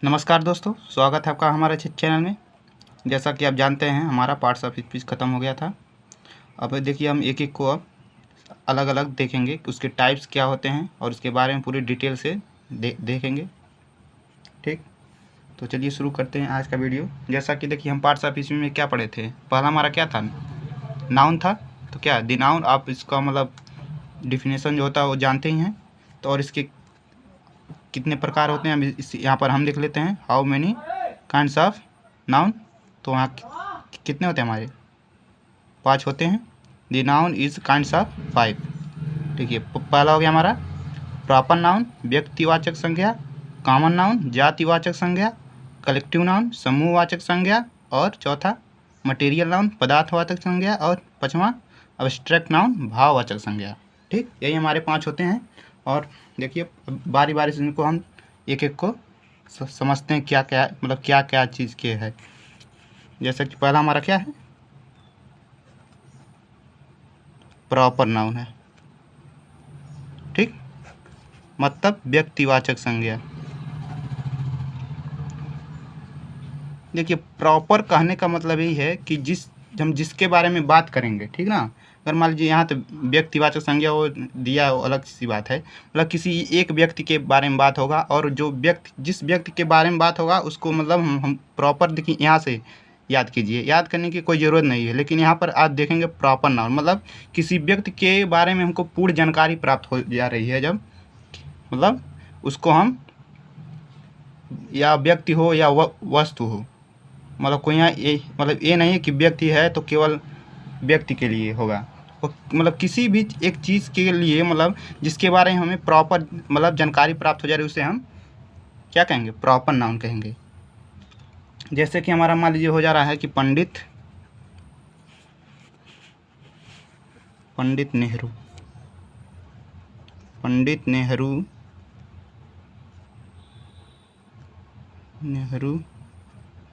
नमस्कार दोस्तों, स्वागत है आपका हमारे चैनल में। जैसा कि आप जानते हैं हमारा पार्ट्स ऑफ स्पीच ख़त्म हो गया था। अब देखिए हम एक एक को अब अलग अलग देखेंगे कि उसके टाइप्स क्या होते हैं और उसके बारे में पूरी डिटेल से देखेंगे। ठीक, तो चलिए शुरू करते हैं आज का वीडियो। जैसा कि देखिए हम पार्ट्स ऑफ स्पीच में क्या पढ़े थे। पहला हमारा क्या था, नाउन था। तो क्या द नाउन, आप इसका मतलब डिफिनेशन जो होता है वो जानते ही हैं। तो और इसके कितने प्रकार होते हैं हम यहाँ पर हम देख लेते हैं। How many kinds of noun. तो वहाँ कितने होते हैं हमारे, 5 होते हैं। The noun is kinds of 5। ठीक है, पहला हो गया हमारा प्रॉपर नाउन, व्यक्तिवाचक संज्ञा। कॉमन नाउन, जातिवाचक संज्ञा। कलेक्टिव नाउन, समूहवाचक संज्ञा। और चौथा मटेरियल नाउन, पदार्थवाचक संज्ञा। और पाँचवा अब्स्ट्रैक्ट नाउन, भाववाचक संज्ञा। ठीक, यही हमारे 5 होते हैं। और देखिए बारी बारी से इनको हम एक एक को समझते हैं क्या क्या, मतलब क्या क्या चीज़ के है। जैसा कि पहला हमारा क्या है, प्रॉपर नाउन है। ठीक, मतलब व्यक्तिवाचक संज्ञा। देखिए प्रॉपर कहने का मतलब यही है कि हम जिसके बारे में बात करेंगे, ठीक ना। अगर मान लीजिए यहाँ तो व्यक्तिवाचक संज्ञा वो दिया, वो अलग सी बात है। मतलब किसी एक व्यक्ति के बारे में बात होगा और जो व्यक्ति, जिस व्यक्ति के बारे में बात होगा उसको मतलब हम प्रॉपर, देखिए यहाँ से याद कीजिए। याद करने की कोई ज़रूरत नहीं है, लेकिन यहाँ पर आप देखेंगे प्रॉपर नाउन मतलब किसी व्यक्ति के बारे में हमको पूर्ण जानकारी प्राप्त हो जा रही है जब, मतलब उसको हम, या व्यक्ति हो या वस्तु हो, मतलब कोई यहाँ ये मतलब ये नहीं है कि व्यक्ति है तो केवल व्यक्ति के लिए होगा। मतलब किसी भी एक चीज़ के लिए, मतलब जिसके बारे में हमें प्रॉपर मतलब जानकारी प्राप्त हो जा रही है उसे हम क्या कहेंगे, प्रॉपर नाउन कहेंगे। जैसे कि हमारा मान लीजिए हो जा रहा है कि Pandit Nehru. Pandit Nehru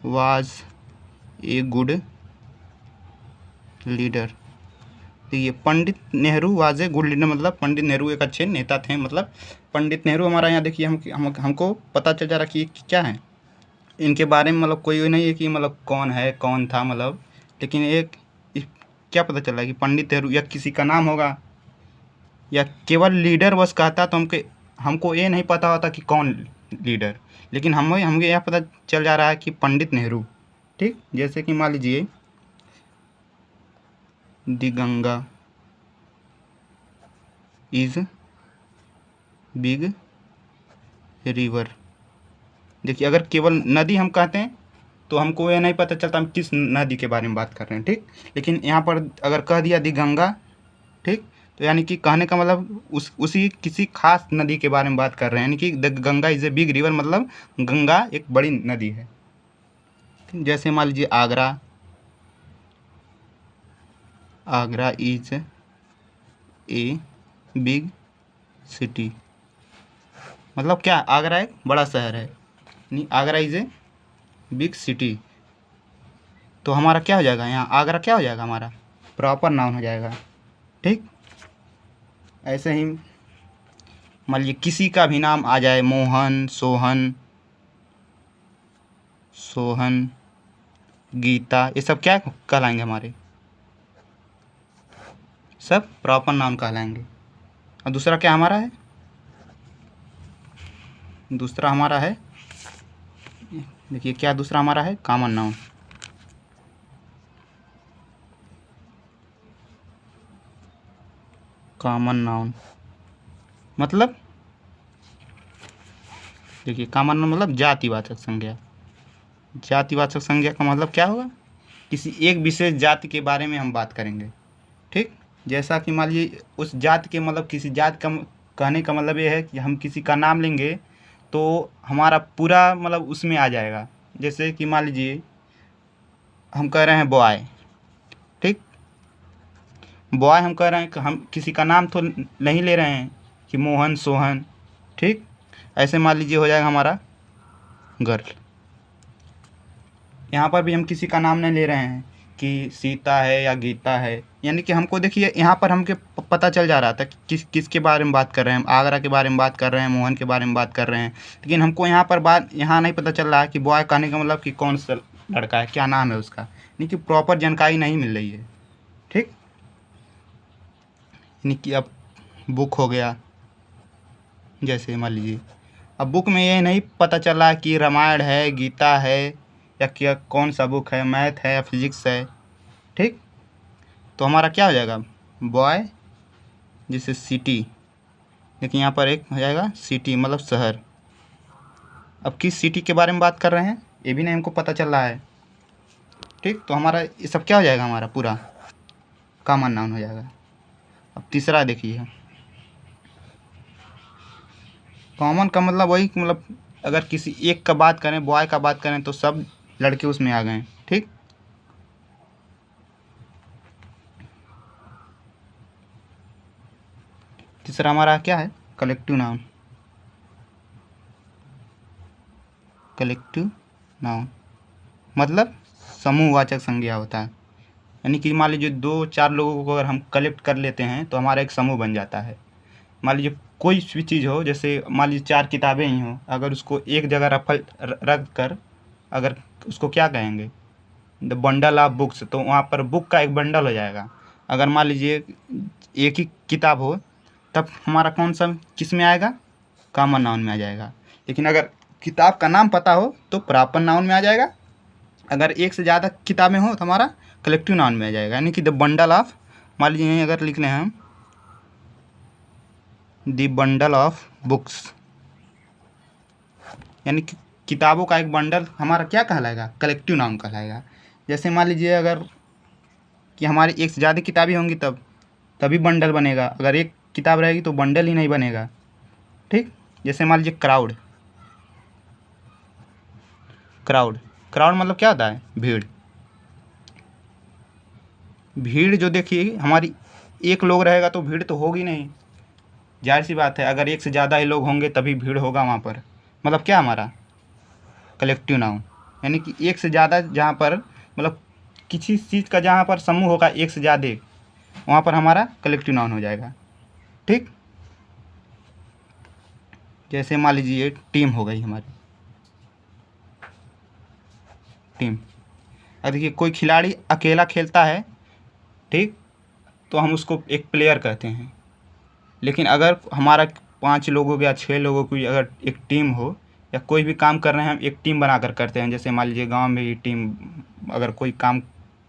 was a good leader. तो ये Pandit Nehru was a good leader मतलब पंडित नेहरू एक अच्छे नेता थे। मतलब पंडित नेहरू हमारा यहाँ देखिए हमको पता चल जा रहा कि क्या है इनके बारे में, मतलब कोई नहीं है कि मतलब कौन है कौन था, मतलब लेकिन एक क्या पता चल रहा है कि पंडित नेहरू या किसी का नाम होगा या केवल लीडर बस कहता तो हमको ये नहीं पता होता कि कौन लीडर, लेकिन हमें यह पता चल जा रहा है कि पंडित नेहरू। ठीक, जैसे कि मान लीजिए दी गंगा इज बिग रिवर। देखिए अगर केवल नदी हम कहते हैं तो हमको ये नहीं पता चलता हम किस नदी के बारे में बात कर रहे हैं। ठीक, लेकिन यहाँ पर अगर कह दिया दी गंगा, ठीक, तो यानी कि कहने का मतलब उसी किसी खास नदी के बारे में बात कर रहे हैं, यानी कि the Ganga is a big river मतलब गंगा एक बड़ी नदी है। जैसे मान लीजिए Agra is a big city. मतलब क्या, आगरा एक बड़ा शहर है, नहीं Agra is a big city. तो हमारा क्या हो जाएगा, यहाँ आगरा क्या हो जाएगा, हमारा प्रॉपर नाउन हो जाएगा। ठीक, ऐसे ही मान लीजिए किसी का भी नाम आ जाए, मोहन, सोहन, गीता, ये सब क्या कहलाएंगे, हमारे सब प्रॉपर नाउन कहलाएंगे। और दूसरा क्या हमारा है, दूसरा हमारा है, देखिए क्या दूसरा हमारा है, कॉमन नाउन। कॉमन नाउन मतलब देखिए कॉमन नाउन मतलब जातिवाचक संज्ञा। जातिवाचक संज्ञा का मतलब क्या होगा, किसी एक विशेष जाति के बारे में हम बात करेंगे। ठीक, जैसा कि मान लीजिए उस जाति के, मतलब किसी जाति का कहने का मतलब ये है कि हम किसी का नाम लेंगे तो हमारा पूरा मतलब उसमें आ जाएगा। जैसे कि मान लीजिए हम कह रहे हैं बॉय, ठीक, बॉय हम कह रहे हैं कि हम किसी का नाम तो नहीं ले रहे हैं कि मोहन, सोहन। ठीक, ऐसे मान लीजिए हो जाएगा हमारा गर्ल। यहाँ पर भी हम किसी का नाम नहीं ले रहे हैं कि सीता है या गीता है, यानी कि हमको देखिए यहाँ पर हमके पता चल जा रहा था कि किसके बारे में बात कर रहे हैं हम। आगरा के बारे में बात कर रहे हैं, मोहन के बारे में बात कर रहे हैं, लेकिन हमको यहाँ पर बात यहाँ नहीं पता चल रहा है कि बॉय कहने का मतलब कि कौन सा लड़का है, क्या नाम है उसका, यानी कि प्रॉपर जानकारी नहीं मिल रही है। ठीक, यानी कि अब बुक हो गया, जैसे मान लीजिए अब बुक में ये नहीं पता चला कि रामायण है, गीता है, या क्या कौन सा बुक है, मैथ है या फिजिक्स है। ठीक, तो हमारा क्या हो जाएगा, बॉय जैसे सिटी, लेकिन यहाँ पर एक हो जाएगा सिटी मतलब शहर। अब किस सिटी के बारे में बात कर रहे हैं ये भी नहीं हमको पता चल रहा है। ठीक, तो हमारा ये सब क्या हो जाएगा, हमारा पूरा कॉमन नाउन हो जाएगा। अब तीसरा देखिए, कॉमन का मतलब वही, मतलब अगर किसी एक का बात करें, बॉय का बात करें, तो सब लड़के उसमें आ गए। ठीक, तीसरा हमारा क्या है, कलेक्टिव नाउन। कलेक्टिव नाउन मतलब समूहवाचक संज्ञा होता है, यानी कि मान लीजिए 2-4 लोगों को अगर हम कलेक्ट कर लेते हैं तो हमारा एक समूह बन जाता है। मान लीजिए कोई भी चीज़ हो, जैसे मान लीजिए 4 किताबें ही हों, अगर उसको एक जगह रख कर अगर उसको क्या कहेंगे, द बंडल ऑफ बुक्स, तो वहाँ पर बुक का एक बंडल हो जाएगा। अगर मान लीजिए एक ही किताब हो, तब हमारा कौन सा किस में आएगा, कॉमन नाउन में आ जाएगा। लेकिन अगर किताब का नाम पता हो तो प्रॉपर नाउन में आ जाएगा। अगर एक से ज़्यादा किताबें हो तो हमारा कलेक्टिव नाउन में आ जाएगा, यानी कि द बंडल ऑफ, मान लीजिए यहीं अगर लिख लें हम द बंडल ऑफ बुक्स, यानी कि किताबों का एक बंडल हमारा क्या कहलाएगा, कलेक्टिव नाउन कहलाएगा। जैसे मान लीजिए अगर कि हमारी एक से ज़्यादा किताबें होंगी तभी बंडल बनेगा, अगर एक किताब रहेगी तो बंडल ही नहीं बनेगा। ठीक, जैसे मान लीजिए क्राउड, क्राउड क्राउड मतलब क्या होता है, भीड़। भीड़ जो देखिए हमारी, एक लोग रहेगा तो भीड़ तो होगी नहीं, जाहिर सी बात है, अगर एक से ज़्यादा ही लोग होंगे तभी भीड़ होगा वहाँ पर, मतलब क्या हमारा कलेक्टिव नाउन। यानी कि एक से ज़्यादा जहाँ पर, मतलब किसी चीज़ का जहाँ पर समूह होगा एक से ज़्यादा, वहाँ पर हमारा कलेक्टिव नाउन हो जाएगा। ठीक, जैसे मान लीजिए टीम हो गई हमारी, टीम। अब देखिए कोई खिलाड़ी अकेला खेलता है, ठीक, तो हम उसको एक प्लेयर कहते हैं। लेकिन अगर हमारा 5 लोग हो गया, 6 लोगों की अगर एक टीम हो, या कोई भी काम कर रहे हैं हम एक टीम बनाकर करते हैं, जैसे मान लीजिए गांव में ही टीम, अगर कोई काम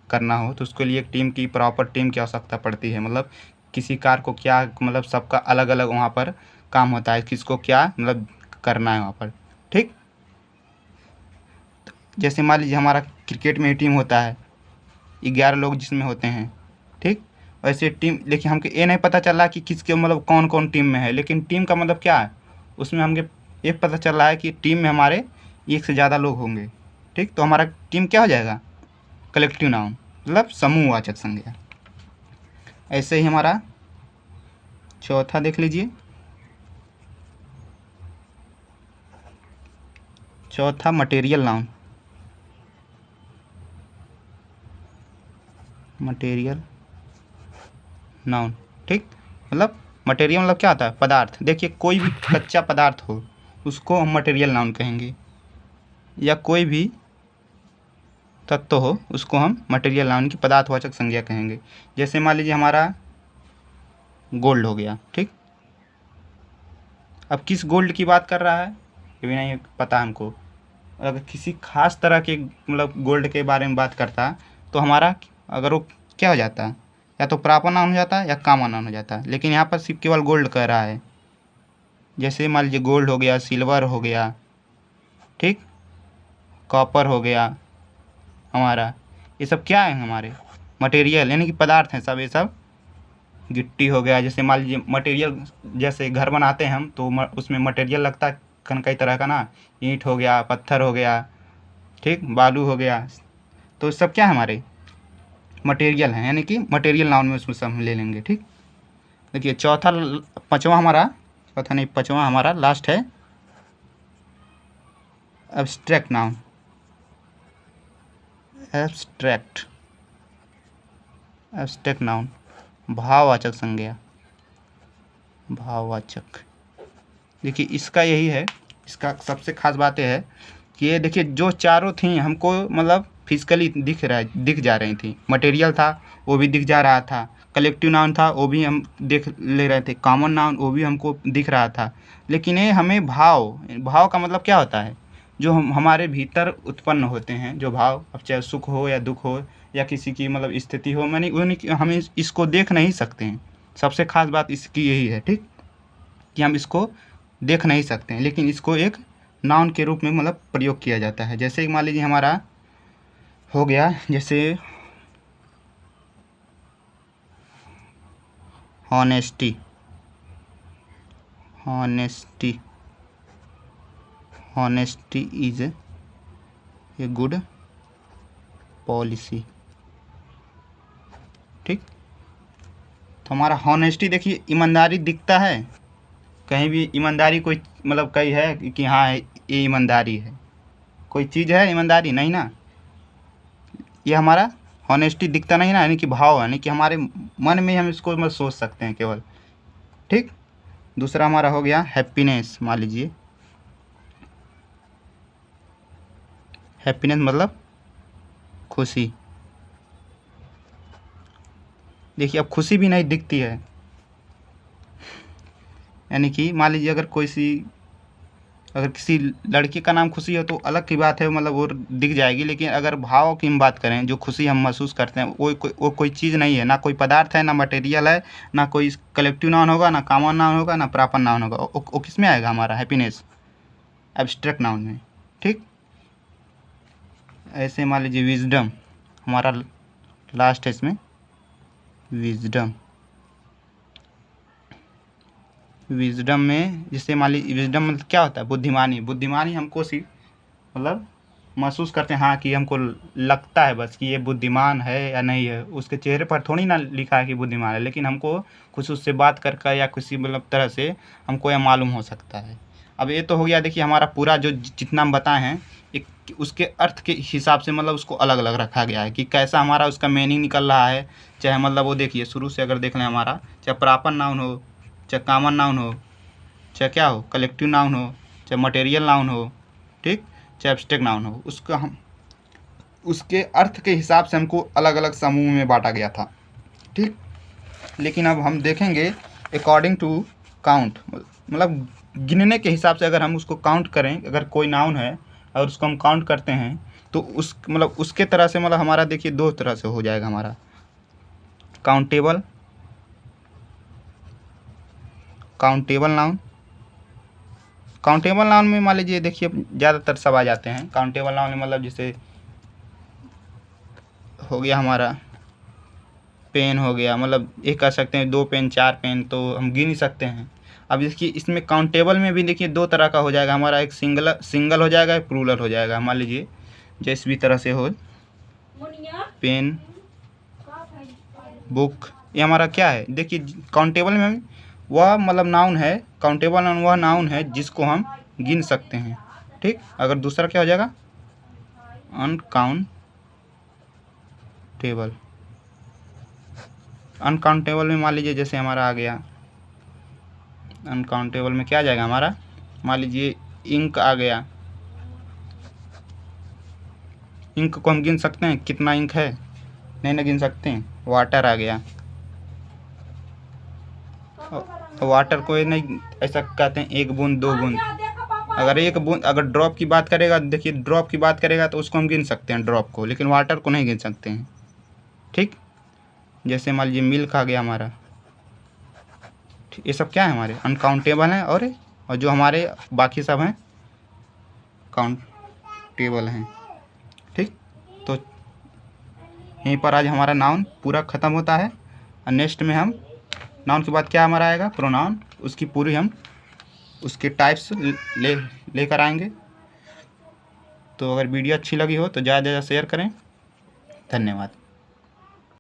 करना हो तो उसके लिए एक टीम की, प्रॉपर टीम की आवश्यकता पड़ती है। मतलब किसी कार को क्या, मतलब सबका अलग अलग वहाँ पर काम होता है, किसको क्या मतलब करना है वहाँ पर। ठीक, जैसे मान लीजिए हमारा क्रिकेट में ही टीम होता है, 11 लोग जिसमें होते हैं। ठीक, वैसे टीम, लेकिन हमको ये नहीं पता चल रहा कि किसके मतलब कौन कौन टीम में है, लेकिन टीम का मतलब क्या है, उसमें हमको ये पता चल रहा है कि टीम में हमारे एक से ज़्यादा लोग होंगे। ठीक, तो हमारा टीम क्या हो जाएगा, कलेक्टिव नाउन मतलब समूहवाचक संज्ञा। ऐसे ही हमारा चौथा देख लीजिए, चौथा मटेरियल नाउन। मटेरियल नाउन, ठीक, मतलब मटेरियल मतलब क्या होता है, पदार्थ। देखिए कोई भी कच्चा पदार्थ हो उसको हम मटेरियल नाउन कहेंगे, या कोई भी तत्व हो उसको हम मटेरियल नाउन की पदार्थवाचक संज्ञा कहेंगे। जैसे मान लीजिए हमारा गोल्ड हो गया। ठीक, अब किस गोल्ड की बात कर रहा है ये भी नहीं पता हमको। अगर किसी खास तरह के मतलब गोल्ड के बारे में बात करता तो हमारा, अगर वो क्या हो जाता, या तो प्रॉपर नाउन हो जाता या कॉमन नाउन हो जाता, लेकिन यहाँ पर सिर्फ केवल गोल्ड कह रहा है। जैसे मान लीजिए गोल्ड हो गया, सिल्वर हो गया, ठीक, कॉपर हो गया हमारा, ये सब क्या है हमारे मटेरियल, यानी कि पदार्थ हैं सब, ये सब। गिट्टी हो गया, जैसे मान लीजिए मटेरियल, जैसे घर बनाते हैं हम तो उसमें मटेरियल लगता है कई तरह का ना, ईंट हो गया, पत्थर हो गया, ठीक, बालू हो गया, तो सब क्या है हमारे मटेरियल हैं, यानी कि मटेरियल नाउन में उसमें सब हम ले लेंगे। ठीक, देखिए चौथा, पाँचवा हमारा, चौथा नहीं पाँचवा हमारा लास्ट है abstract noun. Abstract abstract noun, भाववाचक संज्ञा, भाववाचक। देखिए इसका यही है, इसका सबसे खास बात यह है कि ये देखिए जो चारों थी हमको मतलब फिजिकली दिख जा रही थी। मटेरियल था वो भी दिख जा रहा था, कलेक्टिव नाउन था वो भी हम देख ले रहे थे, कॉमन नाउन वो भी हमको दिख रहा था। लेकिन ये हमें भाव का मतलब क्या होता है, जो हमारे भीतर उत्पन्न होते हैं जो भाव, अब चाहे सुख हो या दुख हो या किसी की मतलब स्थिति हो, मैंने हम इसको देख नहीं सकते हैं। सबसे खास बात इसकी यही है, ठीक, कि हम इसको देख नहीं सकते हैं, लेकिन इसको एक नाउन के रूप में मतलब प्रयोग किया जाता है। जैसे मान लीजिए हमारा हो गया, जैसे honesty, honesty, honesty is a good policy, ठीक। तो हमारा हॉनेस्टी देखिए ईमानदारी दिखता है, कहीं भी ईमानदारी कोई मतलब कहीं है कि हाँ ये ईमानदारी है, कोई चीज़ है ईमानदारी नहीं ना, ये हमारा हॉनेस्टी दिखता नहीं ना, यानी कि भाव, यानी कि हमारे मन में हम इसको मतलब सोच सकते हैं केवल, ठीक। दूसरा हमारा हो गया हैप्पीनेस। मान लीजिए हैप्पीनेस मतलब खुशी। देखिए अब खुशी भी नहीं दिखती है, यानी कि मान लीजिए अगर किसी लड़की का नाम खुशी हो तो अलग की बात है, मतलब वो दिख जाएगी। लेकिन अगर भाव की हम बात करें, जो खुशी हम महसूस करते हैं वो कोई चीज़ नहीं है, ना कोई पदार्थ है, ना मटेरियल है, ना कोई कलेक्टिव नाउन होगा, ना कॉमन नाउन होगा, ना प्रॉपर नाउन होगा। वो किस में आएगा हमारा हैप्पीनेस, एब्स्ट्रैक्ट नाउन में, ठीक। ऐसे मान लीजिए विजडम, हमारा लास्ट है इसमें विजडम। विजडम में जैसे मान लीजिए विजडम मतलब क्या होता है, बुद्धिमानी। बुद्धिमानी हमको सिर्फ मतलब महसूस करते हैं, हाँ कि हमको लगता है बस कि ये बुद्धिमान है या नहीं है, उसके चेहरे पर थोड़ी ना लिखा है कि बुद्धिमान है, लेकिन हमको कुछ उससे बात कर या किसी मतलब तरह से हमको यह मालूम हो सकता है। अब ये तो हो गया, देखिए हमारा पूरा जो जितना हम बताए हैं एक उसके अर्थ के हिसाब से मतलब उसको अलग अलग रखा गया है कि कैसा हमारा उसका मीनिंग निकल रहा है। चाहे मतलब वो देखिए शुरू से अगर देख लें हमारा, चाहे प्रॉपर नाउन हो, चाहे कॉमन नाउन हो, चाहे क्या हो कलेक्टिव नाउन हो, चाहे मटेरियल नाउन हो, ठीक, चाहे एब्स्ट्रैक्ट नाउन हो, उसका हम उसके अर्थ के हिसाब से हमको अलग अलग समूह में बांटा गया था, ठीक। लेकिन अब हम देखेंगे अकॉर्डिंग टू काउंट, मतलब गिनने के हिसाब से अगर हम उसको काउंट करें, अगर कोई नाउन है और उसको हम काउंट करते हैं तो उस मतलब उसके तरह से मतलब हमारा देखिए दो तरह से हो जाएगा हमारा countable, countable noun. Countable noun में मान लीजिए देखिए ज़्यादातर सब आ जाते हैं काउंटेबल नाउन में, मतलब जैसे हो गया हमारा पेन हो गया, मतलब एक कह सकते हैं 2 पेन 4 पेन तो हम गिन ही सकते हैं। अब इसकी इसमें काउंटेबल में भी देखिए दो तरह का हो जाएगा हमारा, एक सिंगल हो जाएगा, एक प्लूरल हो जाएगा। मान लीजिए जिस भी तरह से हो, पेन, बुक, ये हमारा क्या है, देखिए काउंटेबल में वह मतलब नाउन है, काउंटेबल नाउन वह नाउन है जिसको हम गिन सकते हैं, ठीक। अगर दूसरा क्या हो जाएगा अनकाउंटेबल। अनकाउंटेबल में मान लीजिए जैसे हमारा आ गया, अनकाउंटेबल में क्या आ जाएगा हमारा, मान लीजिए इंक आ गया, इंक को हम गिन सकते हैं कितना इंक है, नहीं ना गिन सकते हैं। वाटर आ गया, वाटर को नहीं ऐसा कहते हैं 1 बूंद 2 बूंद, अगर 1 बूंद अगर ड्रॉप की बात करेगा, देखिए ड्रॉप की बात करेगा तो उसको हम गिन सकते हैं ड्रॉप को, लेकिन वाटर को नहीं गिन सकते हैं, ठीक। जैसे मान लीजिए मिल्क आ गया हमारा, ये सब क्या है हमारे अनकाउंटेबल हैं, और जो हमारे बाकी सब हैं काउंटेबल हैं, ठीक। तो यहीं पर आज हमारा नाउन पूरा ख़त्म होता है, और नेक्स्ट में हम नाउन के बाद क्या हमारा आएगा प्रोनाउन, उसकी पूरी हम उसके टाइप्स लेकर आएंगे। तो अगर वीडियो अच्छी लगी हो तो ज़्यादा से ज़्यादा शेयर करें। धन्यवाद।